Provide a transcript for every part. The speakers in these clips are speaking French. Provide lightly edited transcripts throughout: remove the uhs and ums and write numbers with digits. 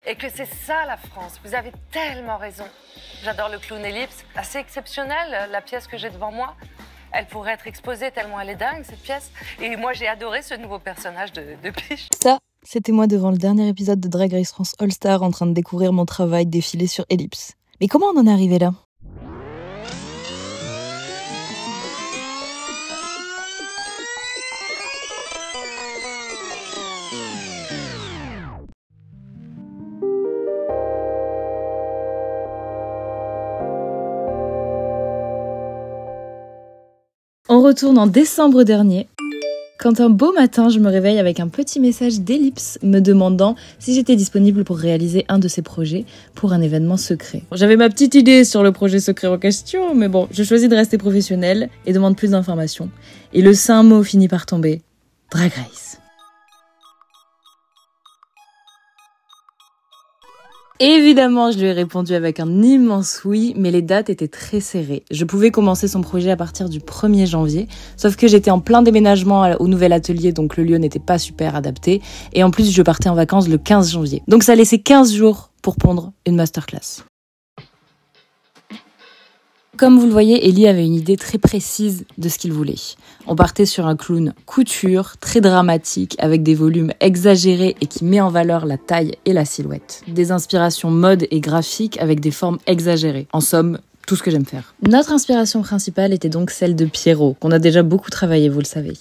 et que c'est ça la France. Vous avez tellement raison. J'adore le clown Ellipse, assez exceptionnel, la pièce que j'ai devant moi. Elle pourrait être exposée tellement elle est dingue, cette pièce. Et moi, j'ai adoré ce nouveau personnage de Piche. Ça, c'était moi devant le dernier épisode de Drag Race France All Star en train de découvrir mon travail défilé sur Ellipse. Mais comment on en est arrivé là ? On retourne en décembre dernier, quand un beau matin, je me réveille avec un petit message d'Ellipse me demandant si j'étais disponible pour réaliser un de ses projets pour un événement secret. J'avais ma petite idée sur le projet secret en question, mais bon, je choisis de rester professionnelle et demande plus d'informations. Et le saint mot finit par tomber, Drag Race. Évidemment, je lui ai répondu avec un immense oui, mais les dates étaient très serrées. Je pouvais commencer son projet à partir du 1er janvier, sauf que j'étais en plein déménagement au nouvel atelier, donc le lieu n'était pas super adapté. Et en plus, je partais en vacances le 15 janvier. Donc ça laissait 15 jours pour pondre une masterclass. Comme vous le voyez, Ellie avait une idée très précise de ce qu'il voulait. On partait sur un clown couture, très dramatique, avec des volumes exagérés et qui met en valeur la taille et la silhouette. Des inspirations mode et graphiques avec des formes exagérées. En somme, tout ce que j'aime faire. Notre inspiration principale était donc celle de Pierrot, qu'on a déjà beaucoup travaillé, vous le savez.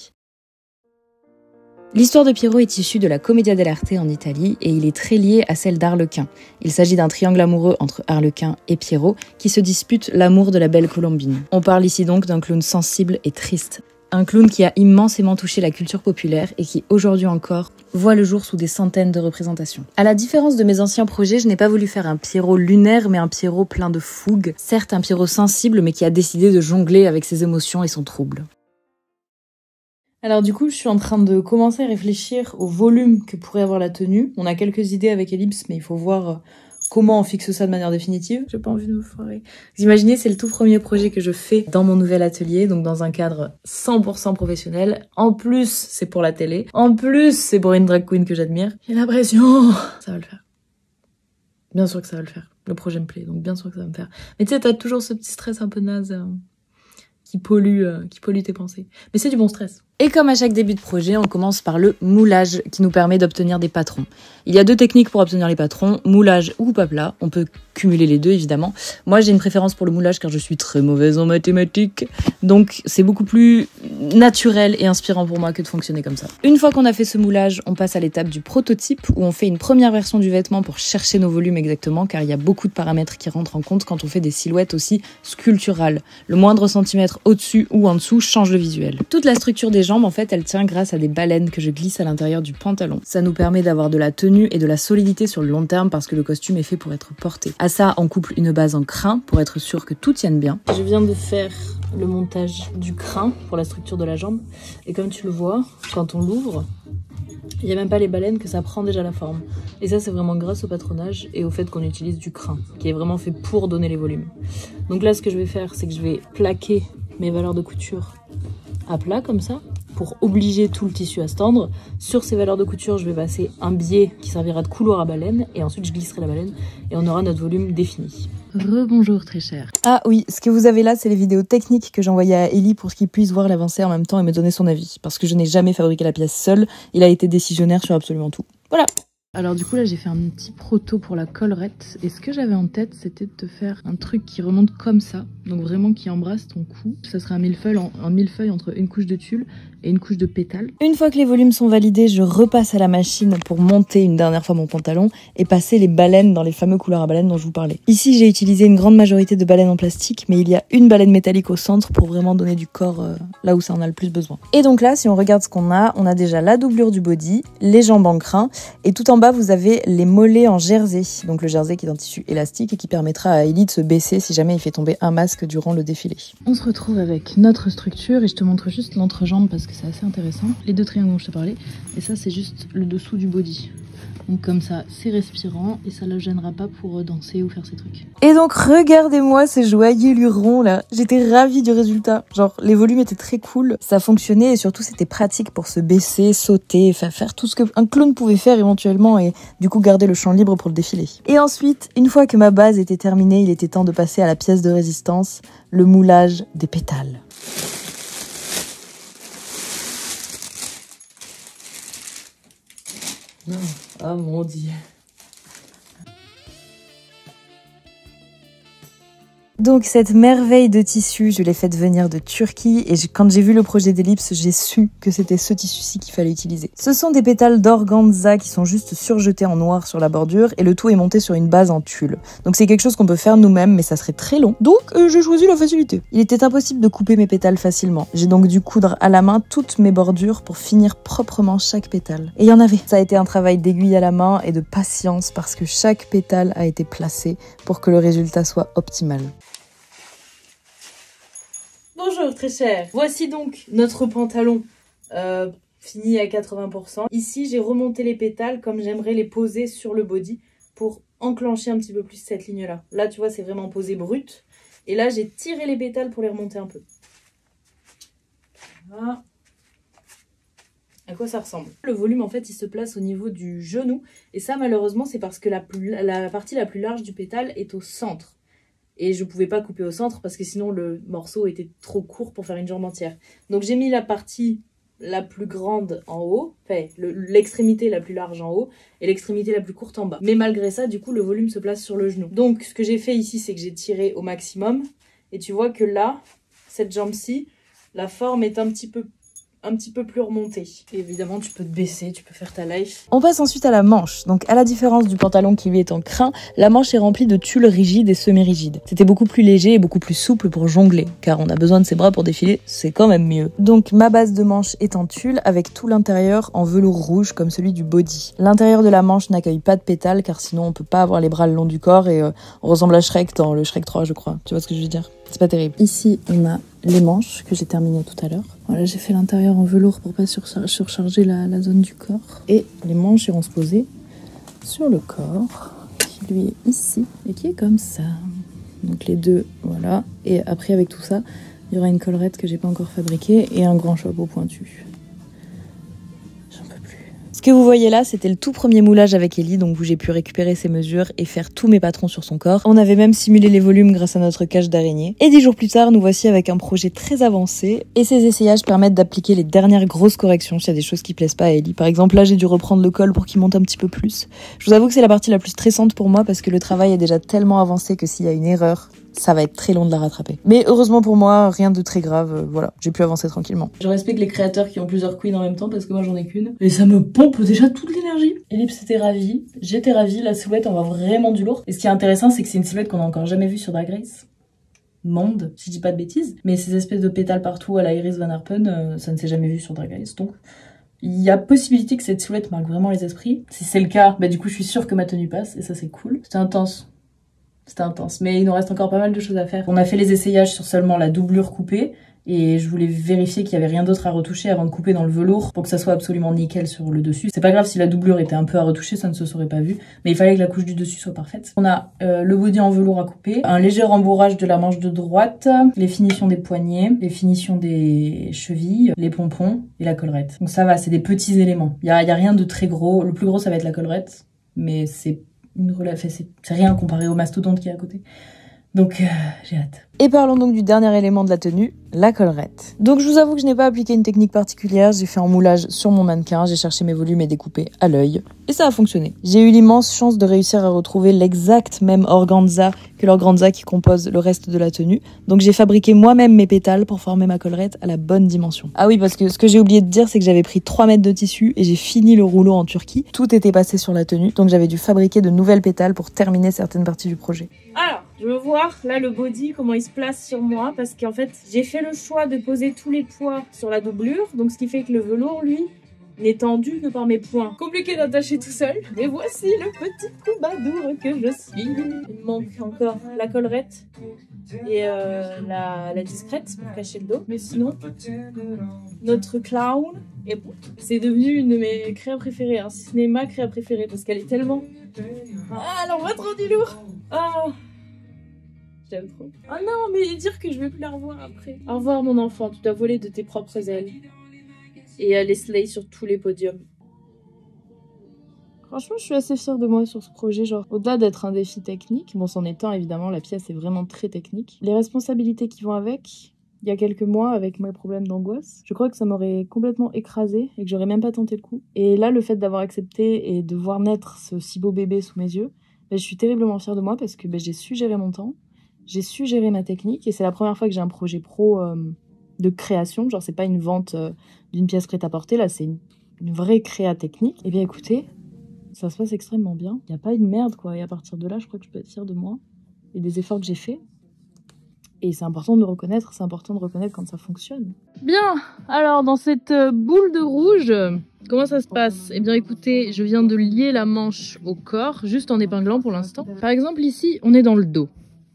L'histoire de Pierrot est issue de la Commedia dell'arte en Italie et il est très lié à celle d'Arlequin. Il s'agit d'un triangle amoureux entre Arlequin et Pierrot qui se disputent l'amour de la belle Colombine. On parle ici donc d'un clown sensible et triste. Un clown qui a immensément touché la culture populaire et qui, aujourd'hui encore, voit le jour sous des centaines de représentations. À la différence de mes anciens projets, je n'ai pas voulu faire un Pierrot lunaire, mais un Pierrot plein de fougue. Certes, un Pierrot sensible, mais qui a décidé de jongler avec ses émotions et son trouble. Alors du coup, je suis en train de commencer à réfléchir au volume que pourrait avoir la tenue. On a quelques idées avec Ellipse, mais il faut voir comment on fixe ça de manière définitive. J'ai pas envie de me foirer. Vous imaginez, c'est le tout premier projet que je fais dans mon nouvel atelier, donc dans un cadre 100% professionnel. En plus, c'est pour la télé. En plus, c'est pour une drag queen que j'admire. J'ai l'impression... Ça va le faire. Bien sûr que ça va le faire. Le projet me plaît, donc bien sûr que ça va me faire. Mais tu sais, t'as toujours ce petit stress un peu naze qui pollue tes pensées. Mais c'est du bon stress. Et comme à chaque début de projet, on commence par le moulage qui nous permet d'obtenir des patrons. Il y a 2 techniques pour obtenir les patrons, moulage ou coupe à plat. On peut cumuler les deux évidemment. Moi j'ai une préférence pour le moulage car je suis très mauvaise en mathématiques. Donc c'est beaucoup plus naturel et inspirant pour moi que de fonctionner comme ça. Une fois qu'on a fait ce moulage, on passe à l'étape du prototype où on fait une première version du vêtement pour chercher nos volumes exactement car il y a beaucoup de paramètres qui rentrent en compte quand on fait des silhouettes aussi sculpturales. Le moindre centimètre au-dessus ou en dessous change le visuel. Toute la structure des jambes, en fait, elle tient grâce à des baleines que je glisse à l'intérieur du pantalon. Ça nous permet d'avoir de la tenue et de la solidité sur le long terme parce que le costume est fait pour être porté. À ça, on couple une base en crin pour être sûr que tout tienne bien. Je viens de faire le montage du crin pour la structure de la jambe. Et comme tu le vois, quand on l'ouvre, il n'y a même pas les baleines que ça prend déjà la forme. Et ça, c'est vraiment grâce au patronage et au fait qu'on utilise du crin, qui est vraiment fait pour donner les volumes. Donc là, ce que je vais faire, c'est que je vais plaquer mes valeurs de couture à plat comme ça pour obliger tout le tissu à se tendre. Sur ces valeurs de couture, je vais passer un biais qui servira de couloir à baleine et ensuite je glisserai la baleine et on aura notre volume défini. Rebonjour très cher. Ah oui, ce que vous avez là, c'est les vidéos techniques que j'ai envoyées à Ellie pour qu'il puisse voir l'avancée en même temps et me donner son avis. Parce que je n'ai jamais fabriqué la pièce seule, il a été décisionnaire sur absolument tout. Voilà. Alors du coup là j'ai fait un petit proto pour la collerette et ce que j'avais en tête c'était de te faire un truc qui remonte comme ça, donc vraiment qui embrasse ton cou. Ça serait un millefeuille entre une couche de tulle et une couche de pétales. Une fois que les volumes sont validés, je repasse à la machine pour monter une dernière fois mon pantalon et passer les baleines dans les fameux couleurs à baleines dont je vous parlais. Ici j'ai utilisé une grande majorité de baleines en plastique, mais il y a une baleine métallique au centre pour vraiment donner du corps là où ça en a le plus besoin. Et donc là si on regarde ce qu'on a déjà la doublure du body, les jambes en crin et tout en bas vous avez les mollets en jersey, donc le jersey qui est un tissu élastique et qui permettra à Ellie de se baisser si jamais il fait tomber un masque durant le défilé. On se retrouve avec notre structure et je te montre juste l'entrejambe parce que c'est assez intéressant. Les 2 triangles dont je te parlais et ça c'est juste le dessous du body. Donc comme ça, c'est respirant et ça ne la gênera pas pour danser ou faire ses trucs. Et donc regardez-moi ces joyeux lurons là. J'étais ravie du résultat. Genre les volumes étaient très cool, ça fonctionnait et surtout c'était pratique pour se baisser, sauter, faire tout ce qu'un clown pouvait faire éventuellement et du coup garder le champ libre pour le défilé. Et ensuite, une fois que ma base était terminée, il était temps de passer à la pièce de résistance, le moulage des pétales. Oh mon Dieu. Donc cette merveille de tissu, je l'ai faite venir de Turquie et quand j'ai vu le projet d'ellipse, j'ai su que c'était ce tissu-ci qu'il fallait utiliser. Ce sont des pétales d'organza qui sont juste surjetés en noir sur la bordure et le tout est monté sur une base en tulle. Donc c'est quelque chose qu'on peut faire nous-mêmes mais ça serait très long. Donc j'ai choisi la facilité. Il était impossible de couper mes pétales facilement. J'ai donc dû coudre à la main toutes mes bordures pour finir proprement chaque pétale. Et il y en avait. Ça a été un travail d'aiguille à la main et de patience parce que chaque pétale a été placé pour que le résultat soit optimal. Bonjour très cher, voici donc notre pantalon fini à 80%. Ici j'ai remonté les pétales comme j'aimerais les poser sur le body pour enclencher un petit peu plus cette ligne là. Là tu vois c'est vraiment posé brut et là j'ai tiré les pétales pour les remonter un peu. Voilà. À quoi ça ressemble? Le volume en fait il se place au niveau du genou et ça malheureusement c'est parce que la partie la plus large du pétale est au centre. Et je pouvais pas couper au centre parce que sinon le morceau était trop court pour faire une jambe entière. Donc j'ai mis la partie la plus grande en haut, enfin l'extrémité la plus large en haut et l'extrémité la plus courte en bas. Mais malgré ça, du coup, le volume se place sur le genou. Donc ce que j'ai fait ici, c'est que j'ai tiré au maximum. Et tu vois que là, cette jambe-ci, la forme est un petit peu plus remontée. Et évidemment, tu peux te baisser, tu peux faire ta life. On passe ensuite à la manche. Donc, à la différence du pantalon qui lui est en crin, la manche est remplie de tulle rigide et semi-rigide. C'était beaucoup plus léger et beaucoup plus souple pour jongler, car on a besoin de ses bras pour défiler, c'est quand même mieux. Donc, ma base de manche est en tulle avec tout l'intérieur en velours rouge comme celui du body. L'intérieur de la manche n'accueille pas de pétales, car sinon on peut pas avoir les bras le long du corps et on ressemble à Shrek dans le Shrek 3, je crois. Tu vois ce que je veux dire? C'est pas terrible. Ici, on a les manches que j'ai terminées tout à l'heure. Voilà, j'ai fait l'intérieur en velours pour pas surcharger la zone du corps. Et les manches iront se poser sur le corps, qui lui est ici et qui est comme ça. Donc les deux, voilà. Et après, avec tout ça, il y aura une collerette que j'ai pas encore fabriquée et un grand chapeau pointu. Ce que vous voyez là, c'était le tout premier moulage avec Ellie, donc où j'ai pu récupérer ses mesures et faire tous mes patrons sur son corps. On avait même simulé les volumes grâce à notre cage d'araignée. Et 10 jours plus tard, nous voici avec un projet très avancé. Et ces essayages permettent d'appliquer les dernières grosses corrections s'il y a des choses qui plaisent pas à Ellie. Par exemple, là, j'ai dû reprendre le col pour qu'il monte un petit peu plus. Je vous avoue que c'est la partie la plus stressante pour moi parce que le travail est déjà tellement avancé que s'il y a une erreur, ça va être très long de la rattraper. Mais heureusement pour moi, rien de très grave, voilà, j'ai pu avancer tranquillement. Je respecte les créateurs qui ont plusieurs queens en même temps parce que moi j'en ai qu'une. Et ça me pompe déjà toute l'énergie. Ellipse était ravie, j'étais ravie, la silhouette on voit vraiment du lourd. Et ce qui est intéressant, c'est que c'est une silhouette qu'on a encore jamais vue sur Drag Race. Monde, si je dis pas de bêtises. Mais ces espèces de pétales partout à la Iris Van Herpen, ça ne s'est jamais vu sur Drag Race. Donc il y a possibilité que cette silhouette marque vraiment les esprits. Si c'est le cas, bah du coup je suis sûre que ma tenue passe et ça c'est cool. C'était intense. C'était intense, mais il nous reste encore pas mal de choses à faire. On a fait les essayages sur seulement la doublure coupée et je voulais vérifier qu'il y avait rien d'autre à retoucher avant de couper dans le velours pour que ça soit absolument nickel sur le dessus. C'est pas grave si la doublure était un peu à retoucher, ça ne se serait pas vu, mais il fallait que la couche du dessus soit parfaite. On a le body en velours à couper, un léger rembourrage de la manche de droite, les finitions des poignets, les finitions des chevilles, les pompons et la collerette. Donc ça va, c'est des petits éléments. Il y a rien de très gros. Le plus gros, ça va être la collerette, mais c'est rien comparé au mastodonte qui est à côté. Donc j'ai hâte. Et parlons donc du dernier élément de la tenue, la collerette. Donc je vous avoue que je n'ai pas appliqué une technique particulière, j'ai fait un moulage sur mon mannequin, j'ai cherché mes volumes et découpé à l'œil, et ça a fonctionné. J'ai eu l'immense chance de réussir à retrouver l'exact même organza que l'organza qui compose le reste de la tenue, donc j'ai fabriqué moi-même mes pétales pour former ma collerette à la bonne dimension. Ah oui, parce que ce que j'ai oublié de dire, c'est que j'avais pris 3 mètres de tissu et j'ai fini le rouleau en Turquie. Tout était passé sur la tenue, donc j'avais dû fabriquer de nouvelles pétales pour terminer certaines parties du projet. Alors, je veux voir là le body, comment il se place sur moi, parce qu'en fait j'ai fait le choix de poser tous les poids sur la doublure, donc ce qui fait que le velours lui n'est tendu que par mes poings. Compliqué d'attacher tout seul. Et voici le petit troubadour que je suis. Il me manque encore la collerette et la discrète pour cacher le dos. Mais sinon, notre clown est bon. C'est devenu une de mes créas préférées. Hein. Si ce n'est ma créa préférée parce qu'elle est tellement... Ah, elle envoie trop du lourd. Ah, j'aime trop. Ah non, mais dire que je vais plus la revoir après. Au revoir mon enfant, tu dois voler de tes propres ailes. Et aller slay sur tous les podiums. Franchement, je suis assez fière de moi sur ce projet. Genre, au-delà d'être un défi technique, bon, c'en est un évidemment, la pièce est vraiment très technique. Les responsabilités qui vont avec, il y a quelques mois, avec mes problèmes d'angoisse, je crois que ça m'aurait complètement écrasée et que j'aurais même pas tenté le coup. Et là, le fait d'avoir accepté et de voir naître ce si beau bébé sous mes yeux, je suis terriblement fière de moi parce que j'ai su gérer mon temps, j'ai su gérer ma technique et c'est la première fois que j'ai un projet pro de création. Genre, c'est pas une vente d'une pièce prête à porter, là, c'est une vraie créa technique. Et bien écoutez, ça se passe extrêmement bien. Il n'y a pas une merde, quoi. Et à partir de là, je crois que je peux être fière de moi et des efforts que j'ai faits. Et c'est important de le reconnaître, quand ça fonctionne. Bien, alors dans cette boule de rouge, comment ça se passe? Eh bien écoutez, je viens de lier la manche au corps, juste en épinglant pour l'instant. Par exemple ici, on est dans le dos.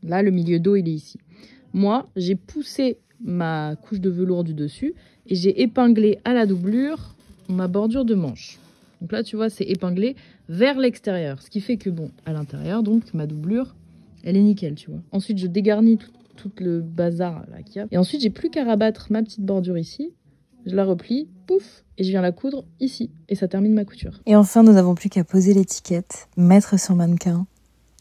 Là, le milieu dos, il est ici. Moi, j'ai poussé ma couche de velours du dessus et j'ai épinglé à la doublure ma bordure de manche. Donc là, tu vois, c'est épinglé vers l'extérieur. Ce qui fait que, bon, à l'intérieur, donc, ma doublure, elle est nickel, tu vois. Ensuite, je dégarnis tout le bazar là qu'il y a. Et ensuite, j'ai plus qu'à rabattre ma petite bordure ici. Je la replie, pouf, et je viens la coudre ici. Et ça termine ma couture. Et enfin, nous n'avons plus qu'à poser l'étiquette, mettre sur mannequin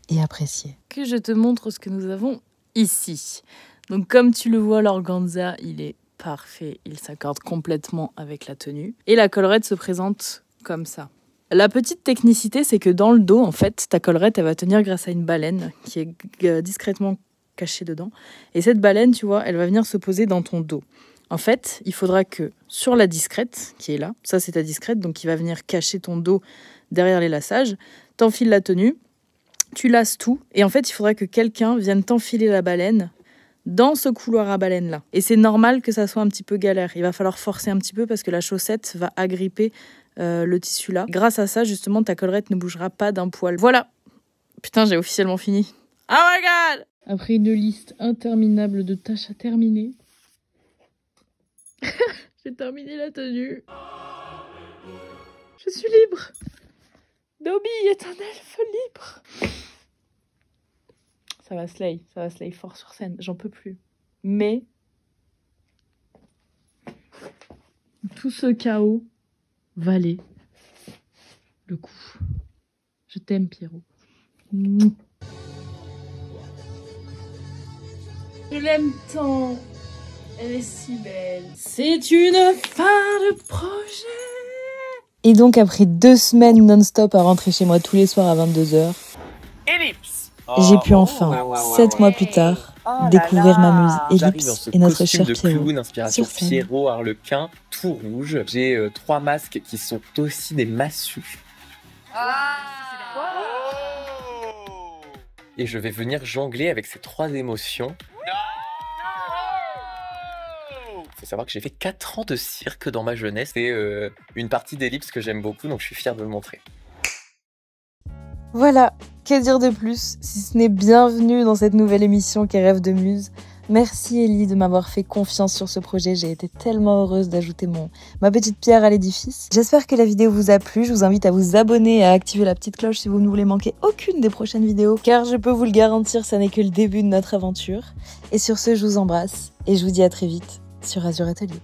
et apprécier. Que je te montre ce que nous avons ici. Donc, comme tu le vois, l'organza, il est parfait. Il s'accorde complètement avec la tenue. Et la collerette se présente comme ça. La petite technicité, c'est que dans le dos, en fait, ta collerette, elle va tenir grâce à une baleine qui est discrètement cachée dedans. Et cette baleine, tu vois, elle va venir se poser dans ton dos. En fait, il faudra que sur la discrète, qui est là, ça c'est ta discrète, donc qui va venir cacher ton dos derrière les lassages, t'enfiles la tenue, tu lasses tout, et en fait, il faudra que quelqu'un vienne t'enfiler la baleine dans ce couloir à baleine là. Et c'est normal que ça soit un petit peu galère. Il va falloir forcer un petit peu parce que la chaussette va agripper le tissu là. Grâce à ça, justement, ta collerette ne bougera pas d'un poil. Voilà. Putain, j'ai officiellement fini. Oh my god! Après une liste interminable de tâches à terminer, j'ai terminé la tenue. Je suis libre. Dobby est un elfe libre. Ça va slay fort sur scène, j'en peux plus. Mais tout ce chaos valait le coup. Je t'aime, Pierrot. Je l'aime tant. Elle est si belle. C'est une fin de projet. Et donc, après 2 semaines non-stop à rentrer chez moi tous les soirs à 22h, j'ai pu enfin, 7 mois plus tard, découvrir ma muse Ellipse et notre cher Pierrot. Clown, inspiration Pierrot, Arlequin, tout rouge. J'ai 3 masques qui sont aussi des massues. Et je vais venir jongler avec ces 3 émotions. Il faut savoir que j'ai fait 4 ans de cirque dans ma jeunesse. C'est une partie d'Ellipse que j'aime beaucoup, donc je suis fier de le montrer. Voilà, que dire de plus, si ce n'est bienvenue dans cette nouvelle émission qui est Rêve de Muse. Merci Ellie de m'avoir fait confiance sur ce projet, j'ai été tellement heureuse d'ajouter ma petite pierre à l'édifice. J'espère que la vidéo vous a plu, je vous invite à vous abonner et à activer la petite cloche si vous ne voulez manquer aucune des prochaines vidéos, car je peux vous le garantir, ça n'est que le début de notre aventure. Et sur ce, je vous embrasse et je vous dis à très vite sur Azur Atelier.